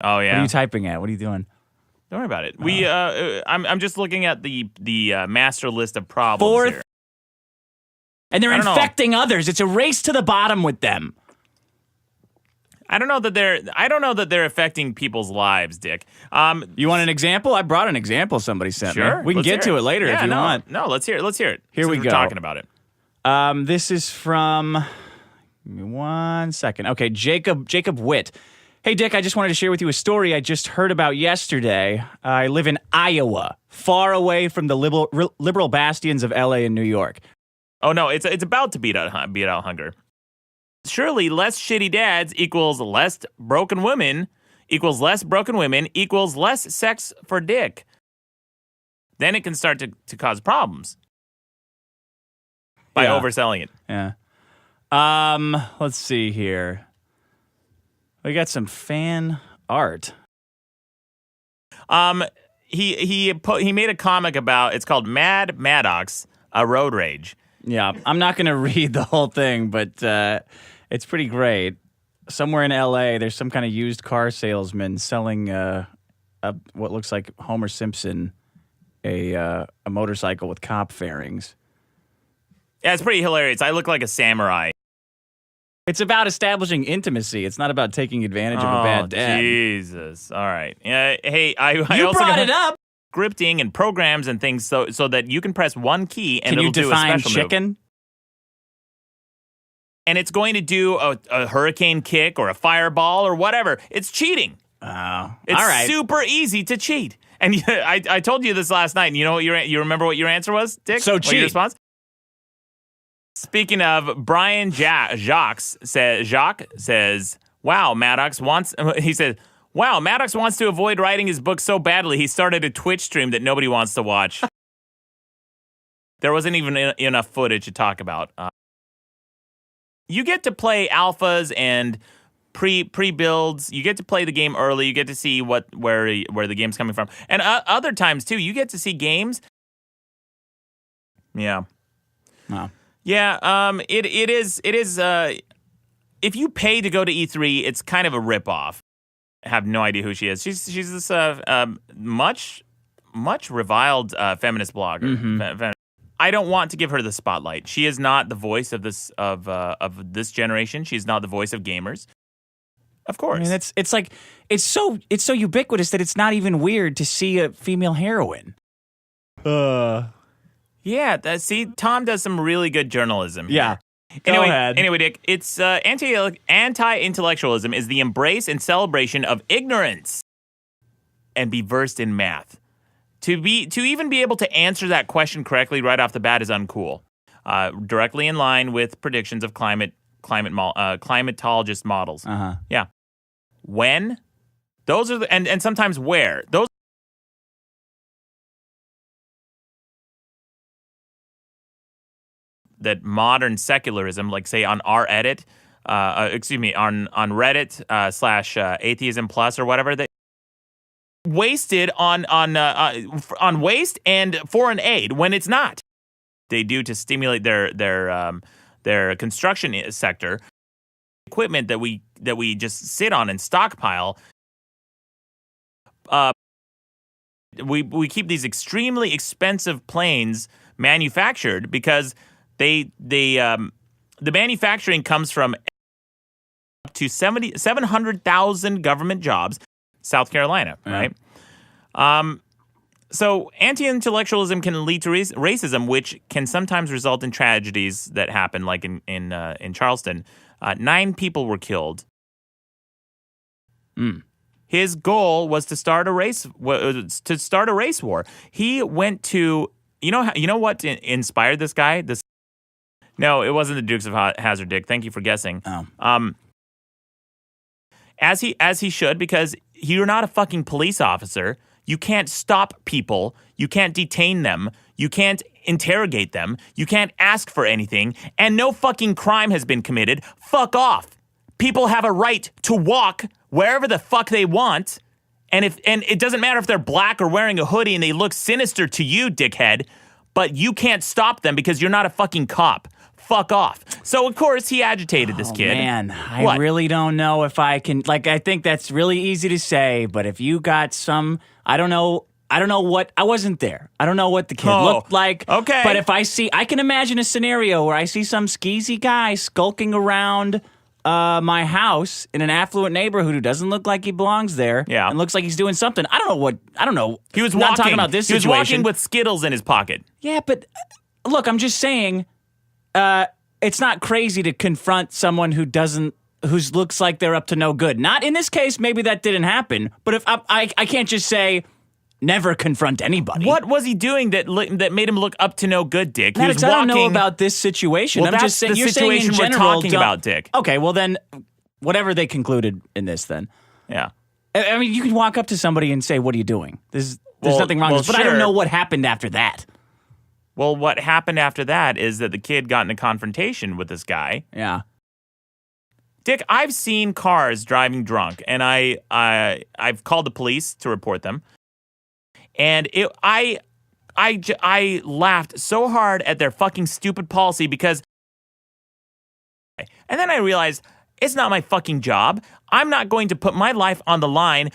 Oh yeah. What are you typing at? What are you doing? Don't worry about it. I'm just looking at the master list of problems here. And they're infecting others. It's a race to the bottom with them. I don't know that they're affecting people's lives, Dick. You want an example? I brought an example somebody sent me. We can get to it later if you want. No, let's hear it. Here we go. We're talking about it. This is from, give me 1 second. Okay, Jacob Witt. Hey, Dick, I just wanted to share with you a story I just heard about yesterday. I live in Iowa, far away from the liberal bastions of L.A. and New York. Oh, no, it's about to beat out hunger. Surely less shitty dads equals less broken women equals less sex for Dick. Then it can start to cause problems by overselling it. Yeah. Let's see here. We got some fan art. He made a comic about, it's called Maddox, a road rage. Yeah, I'm not going to read the whole thing, but it's pretty great. Somewhere in L.A., there's some kind of used car salesman selling what looks like Homer Simpson, a motorcycle with cop fairings. Yeah, it's pretty hilarious. I look like a samurai. It's about establishing intimacy. It's not about taking advantage of a bad dad. Jesus. All right. Hey, I you also brought it up. Scripting and programs and things so that you can press one key and it'll do a special move. Can you define chicken? And it's going to do a hurricane kick or a fireball or whatever. It's cheating. Oh, it's all right. super easy to cheat. And I told you this last night. And you know what you remember what your answer was, Dick? So cheat. Your response? Speaking of, Brian Jacques says, "Wow, Maddox wants." He said, "Wow, Maddox wants to avoid writing his book so badly. He started a Twitch stream that nobody wants to watch." There wasn't even enough footage to talk about. You get to play alphas and pre-builds. You get to play the game early. You get to see where the game's coming from, and other times too, you get to see games. Yeah. Wow. Yeah. It is. If you pay to go to E3, it's kind of a ripoff. I have no idea who she is. She's this much reviled feminist blogger. Mm-hmm. I don't want to give her the spotlight. She is not the voice of this generation. She's not the voice of gamers. Of course. I mean, it's so ubiquitous that it's not even weird to see a female heroine. Yeah. See, Tom does some really good journalism. Yeah. Anyway, Go ahead. Anyway, Dick, it's anti-intellectualism is the embrace and celebration of ignorance and be versed in math. To even be able to answer that question correctly right off the bat is uncool. Directly in line with predictions of climatologist models. Uh-huh. Yeah. When? Those are and sometimes where. Those that modern secularism, like say on on Reddit / Atheism Plus or whatever, they wasted on waste and foreign aid when it's not. They do to stimulate their construction sector. Equipment that we just sit on and stockpile. We keep these extremely expensive planes manufactured because the manufacturing comes from up to 700,000 government jobs, South Carolina, right? So anti-intellectualism can lead to racism, which can sometimes result in tragedies that happen, like in Charleston. 9 people were killed. His goal was to start a race war. He went to you know what inspired this guy? No, it wasn't the Dukes of Hazzard, Dick. Thank you for guessing. Oh. As he should, because you're not a fucking police officer. You can't stop people. You can't detain them. You can't interrogate them. You can't ask for anything. And no fucking crime has been committed. Fuck off. People have a right to walk wherever the fuck they want. And it doesn't matter if they're black or wearing a hoodie and they look sinister to you, dickhead. But you can't stop them because you're not a fucking cop. fuck off. So, of course, he agitated this kid. Man, I What? really don't know if I can. Like, I think that's really easy to say, but if you got some, I don't know what, I wasn't there. I don't know what the kid looked like. Okay. But if I can imagine a scenario where I see some skeezy guy skulking around my house in an affluent neighborhood who doesn't look like he belongs there. Yeah. And looks like he's doing something. I don't know. He was not walking. talking about this He was situation. walking with Skittles in his pocket. Yeah, but look, I'm just saying, it's not crazy to confront someone who looks like they're up to no good. Not in this case, maybe that didn't happen. But if I can't just say never confront anybody. What was he doing that made him look up to no good, Dick? He Maddox, was I walking. don't know about this situation. Well, I'm that's just saying the you're saying in situation we're general. talking about, Dick. Okay, well then, whatever they concluded in this, then. Yeah. I mean, you can walk up to somebody and say, "What are you doing?" There's Well- nothing wrong well, with this, but I sure. don't know what happened after that. Well, what happened after that is that the kid got in a confrontation with this guy. Yeah. Dick, I've seen cars driving drunk, and I've called the police to report them. And I laughed so hard at their fucking stupid policy because, and then I realized it's not my fucking job. I'm not going to put my life on the line,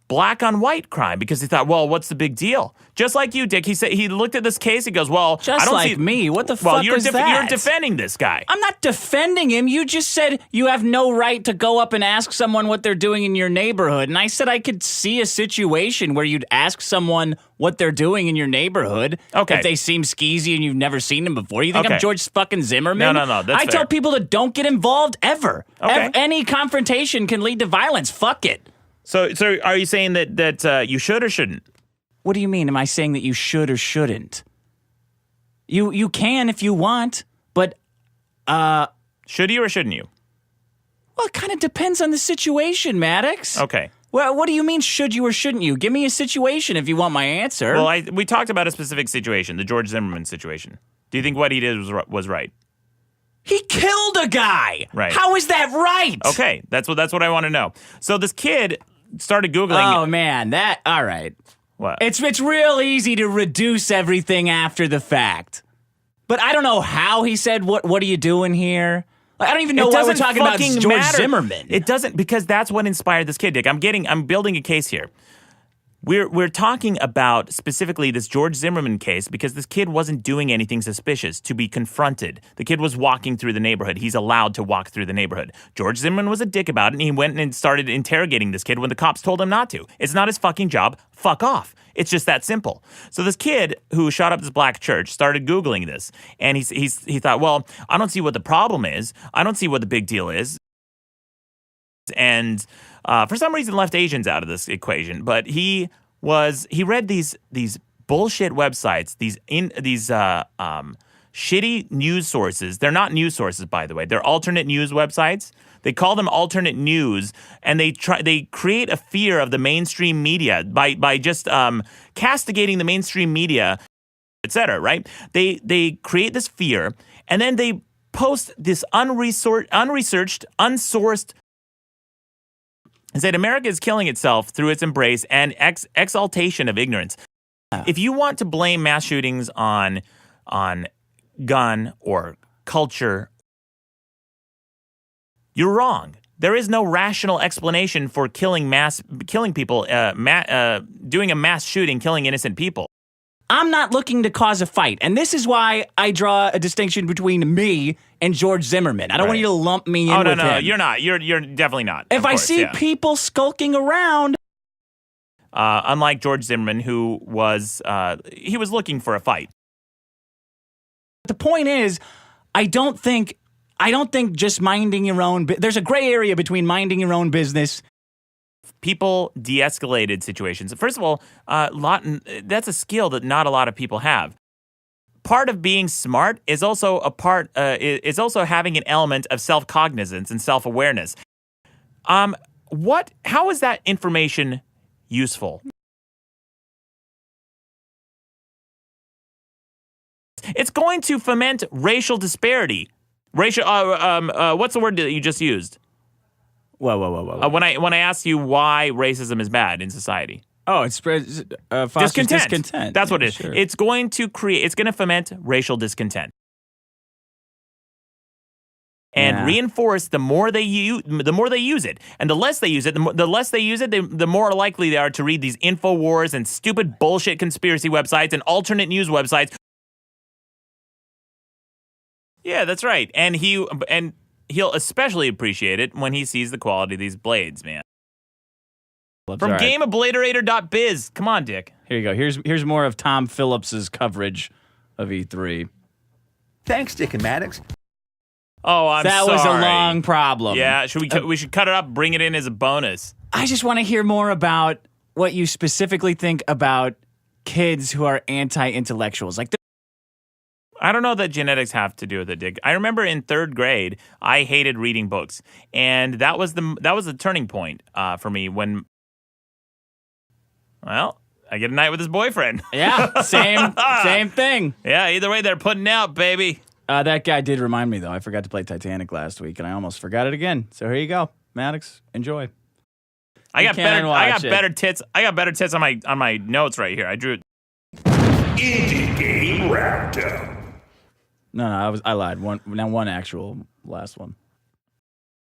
black on white crime, because he thought, well, what's the big deal? Just like you, Dick. He said he looked at this case. He goes, well, Just I don't like see. me. What the Well, fuck you're is that? you're defending this guy. I'm not defending him. You just said you have no right to go up and ask someone what they're doing in your neighborhood. And I said I could see a situation where you'd ask someone what they're doing in your neighborhood. Okay. If they seem skeezy and you've never seen them before. You think Okay. I'm George fucking Zimmerman? No, that's I tell fair. people to don't get involved ever. Okay. Any confrontation can lead to violence. Fuck it. So are you saying that you should or shouldn't? What do you mean? Am I saying that you should or shouldn't? You can if you want, but Should you or shouldn't you? well, it kind of depends on the situation, Maddox. Okay. Well, what do you mean, should you or shouldn't you? Give me a situation if you want my answer. Well, we talked about a specific situation, the George Zimmerman situation. Do you think what he did was right? He killed a guy. Right. How is that right? Okay, that's what I want to know. So this kid started Googling. Oh, man. All right. What? It's real easy to reduce everything after the fact. But I don't know how he said, what are you doing here? Like, I don't even know why we're doesn't talking about fucking George matter. Zimmerman. It doesn't, because that's what inspired this kid, Dick. I'm building a case here. We're talking about specifically this George Zimmerman case because this kid wasn't doing anything suspicious to be confronted. The kid was walking through the neighborhood. He's allowed to walk through the neighborhood. George Zimmerman was a dick about it, and he went and started interrogating this kid when the cops told him not to. It's not his fucking job. Fuck off. It's just that simple. So this kid who shot up this black church started Googling this, and he thought, well, I don't see what the problem is. I don't see what the big deal is. And for some reason left Asians out of this equation, but he read these bullshit websites, these shitty news sources. They're not news sources, by the way. They're alternate news websites. They call them alternate news, and they create a fear of the mainstream media by just castigating the mainstream media, etc. Right? They create this fear, and then they post this unresearched, unsourced. And said America is killing itself through its embrace and exaltation of ignorance. If you want to blame mass shootings on gun or culture, you're wrong. There is no rational explanation for killing people, doing a mass shooting, killing innocent people. I'm not looking to cause a fight. And this is why I draw a distinction between me and George Zimmerman. I don't want you to lump me in with him. No, you're not. You're definitely not. If I see people skulking around. Unlike George Zimmerman, who was looking for a fight. The point is, I don't think just minding your own. There's a gray area between minding your own business. People de-escalated situations. First of all, that's a skill that not a lot of people have. Part of being smart is also is also having an element of self-cognizance and self-awareness. How is that information useful? It's going to foment racial disparity. What's the word that you just used? Whoa. When I asked you why racism is bad in society. Oh, it spreads fosters discontent. That's what it is. Sure. It's going to foment racial discontent. and Yeah. reinforce the more they use it. And the less they use it, the more likely they are to read these InfoWars and stupid bullshit conspiracy websites and alternate news websites. Yeah, that's right. And he'll especially appreciate it when he sees the quality of these blades, man. Phillips, From all right. GameObliterator.biz. Come on, Dick. Here you go. Here's more of Tom Phillips's coverage of E3. Thanks, Dick and Maddox. Oh, I'm That sorry. was a long problem. Yeah, we should cut it up, bring it in as a bonus. I just want to hear more about what you specifically think about kids who are anti-intellectuals. Like, I don't know that genetics have to do with it, Dick. I remember in 3rd grade, I hated reading books, and that was the turning point for me when, well, I get a night with his boyfriend. yeah, same thing. Yeah, either way, they're putting out, baby. That guy did remind me, though. I forgot to play Titanic last week, and I almost forgot it again. So here you go, Maddox. Enjoy. I got watch it. better tits. I got better tits on my notes right here. I drew it. Indie Game Roundup. No, I lied. One actual last one.